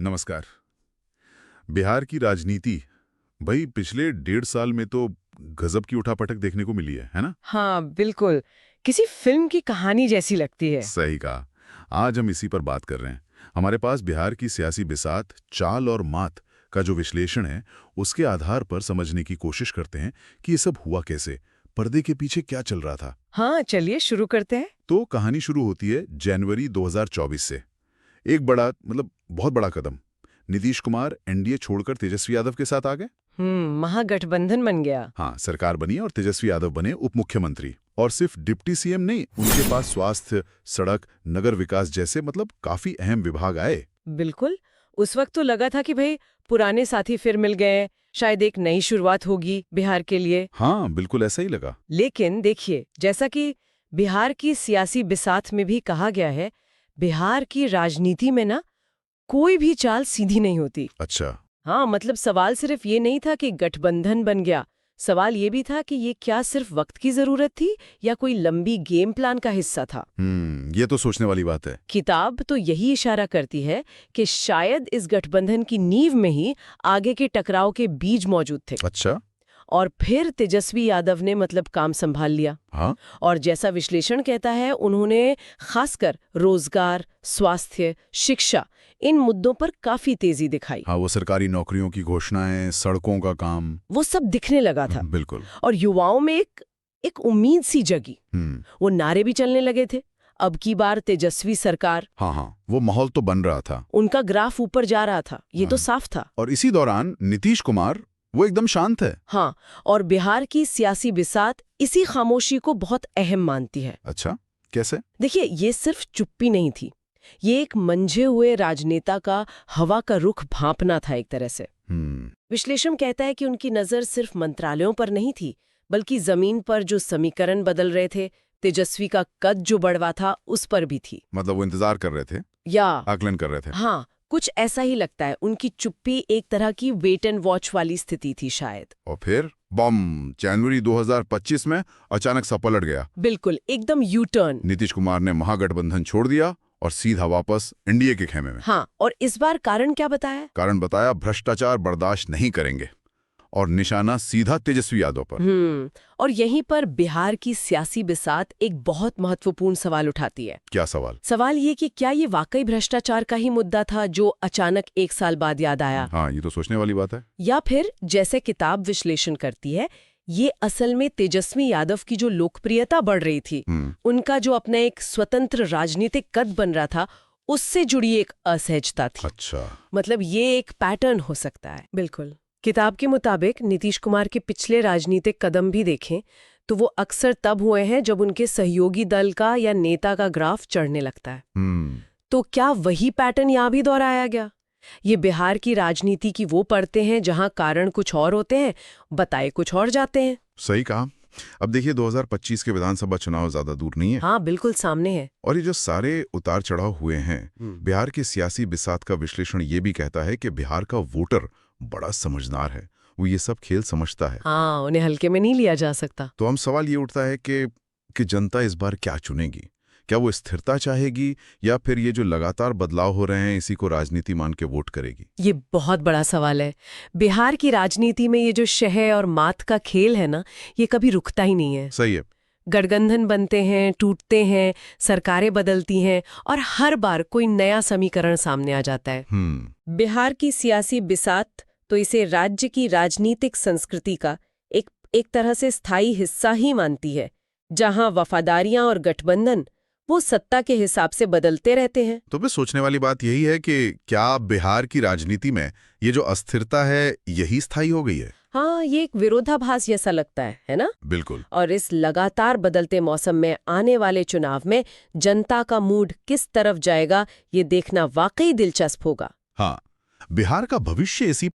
नमस्कार। बिहार की राजनीति भाई पिछले 1.5 साल में तो गजब की उठापटक देखने को मिली है ना? हाँ बिल्कुल। किसी फिल्म की कहानी जैसी लगती है। सही कहा। आज हम इसी पर बात कर रहे हैं। हमारे पास बिहार की सियासी बिसात, चाल और मात का जो विश्लेषण है, उसके आधार पर समझने की कोशिश करते हैं कि ये सब हुआ कैसे, पर्दे के पीछे क्या चल रहा था। हाँ चलिए शुरू करते हैं। तो कहानी शुरू होती है जनवरी 2024 से। एक बड़ा बहुत बड़ा कदम। नीतीश कुमार एनडीए छोड़कर तेजस्वी यादव के साथ आ गए। महागठबंधन बन गया। हाँ, सरकार बनी और तेजस्वी यादव बने उप मुख्यमंत्री। और सिर्फ डिप्टी सीएम नहीं, उनके पास स्वास्थ्य, सड़क, नगर विकास जैसे काफी अहम विभाग आए। बिल्कुल। उस वक्त तो लगा था कि भाई पुराने साथी फिर मिल गए, शायद एक नई शुरुआत होगी बिहार के लिए। हाँ, बिल्कुल ऐसा ही लगा। लेकिन देखिए, जैसा कि बिहार की सियासी बिसात में भी कहा गया है, बिहार की राजनीति में ना कोई भी चाल सीधी नहीं होती। अच्छा। हाँ मतलब सवाल सिर्फ ये नहीं था कि गठबंधन बन गया, सवाल ये भी था कि ये क्या सिर्फ वक्त की जरूरत थी या कोई लंबी गेम प्लान का हिस्सा था। ये तो सोचने वाली बात है। किताब तो यही इशारा करती है कि शायद इस गठबंधन की नींव में ही आगे के टकराव के बीज मौजूद थे। अच्छा। और फिर तेजस्वी यादव ने काम संभाल लिया। हाँ। और जैसा विश्लेषण कहता है, उन्होंने खासकर रोजगार, स्वास्थ्य, शिक्षा इन मुद्दों पर काफी तेजी दिखाई। हाँ, वो सरकारी नौकरियों की घोषणाएं, सड़कों का काम, वो सब दिखने लगा था। बिल्कुल। और युवाओं में एक उम्मीद सी जगी। वो नारे भी चलने लगे थे, अब की बार तेजस्वी सरकार। हाँ, वो माहौल तो बन रहा था। उनका ग्राफ ऊपर जा रहा था, ये तो साफ था। और इसी दौरान नीतीश कुमार वो एकदम शांत है। हाँ, और बिहार की सियासी बिसात इसी खामोशी को बहुत अहम मानती है। अच्छा, कैसे? देखिए, ये सिर्फ चुप्पी नहीं थी, ये एक मंझे हुए राजनेता का हवा का रुख भांपना था एक तरह से। विश्लेषण कहता है कि उनकी नजर सिर्फ मंत्रालयों पर नहीं थी, बल्कि जमीन पर जो समीकरण बदल रहे थे, तेजस्वी का कद जो बढ़वा था, उस पर भी थी। वो इंतजार कर रहे थे या आकलन कर रहे थे। हाँ, कुछ ऐसा ही लगता है। उनकी चुप्पी एक तरह की वेट एंड वॉच वाली स्थिति थी शायद। और फिर बम, जनवरी 2025 में अचानक सा पलट गया। बिल्कुल, एकदम यू टर्न। नीतीश कुमार ने महागठबंधन छोड़ दिया और सीधा वापस एनडीए के खेमे में। हाँ, और इस बार कारण क्या बताया? कारण बताया, भ्रष्टाचार बर्दाश्त नहीं करेंगे, और निशाना सीधा तेजस्वी यादव पर। और यहीं पर बिहार की सियासी बिसात एक बहुत महत्वपूर्ण सवाल उठाती है। क्या सवाल? सवाल ये कि क्या ये वाकई भ्रष्टाचार का ही मुद्दा था जो अचानक एक साल बाद याद आया? हाँ, ये तो सोचने वाली बात है। या फिर जैसे किताब विश्लेषण करती है, ये असल में तेजस्वी यादव की जो लोकप्रियता बढ़ रही थी, उनका जो अपना एक स्वतंत्र राजनीतिक कद बन रहा था, उससे जुड़ी एक असहजता थी। अच्छा। ये एक पैटर्न हो सकता है। बिल्कुल। किताब के मुताबिक नीतीश कुमार के पिछले राजनीतिक कदम भी देखें तो वो अक्सर तब हुए हैं जब उनके सहयोगी दल का या नेता का ग्राफ चढ़ने लगता है। तो क्या वही पैटर्न यहाँ भी दोहराया गया? ये बिहार की राजनीति की वो परतें हैं जहां कारण कुछ और होते हैं, बताए कुछ और जाते हैं। सही कहा। अब देखिए, 2025 के विधानसभा चुनाव ज्यादा दूर नहीं है। हाँ बिल्कुल सामने है। और ये जो सारे उतार चढ़ाव हुए हैं, बिहार की सियासी बिसात का विश्लेषण ये भी कहता है कि बिहार का वोटर बड़ा समझदार है, वो ये सब खेल समझता है। हाँ, उन्हें हल्के में नहीं लिया जा सकता। तो हम सवाल ये उठता है कि जनता इस बार क्या चुनेगी? क्या वो स्थिरता चाहेगी या फिर ये जो लगातार बदलाव हो रहे हैं इसी को राजनीति मान के वोट करेगी? ये बहुत बड़ा सवाल है। बिहार की राजनीति में ये जो शह और मात का खेल है ना, ये कभी रुकता ही नहीं है। सही है। गठबंधन बनते हैं, टूटते हैं, सरकारें बदलती हैं और हर बार कोई नया समीकरण सामने आ जाता है। बिहार की सियासी बिसात तो इसे राज्य की राजनीतिक संस्कृति का एक तरह से स्थायी हिस्सा ही मानती है, जहां वफादारियां और गठबंधन वो सत्ता के हिसाब से बदलते रहते हैं। तो फिर सोचने वाली बात यही है कि क्या बिहार की राजनीति में ये जो अस्थिरता है यही स्थायी हो गई है? हाँ, ये एक विरोधाभास जैसा लगता है ना? बिल्कुल। और इस लगातार बदलते मौसम में आने वाले चुनाव में जनता का मूड किस तरफ जाएगा, ये देखना वाकई दिलचस्प होगा। हाँ, बिहार का भविष्य इसी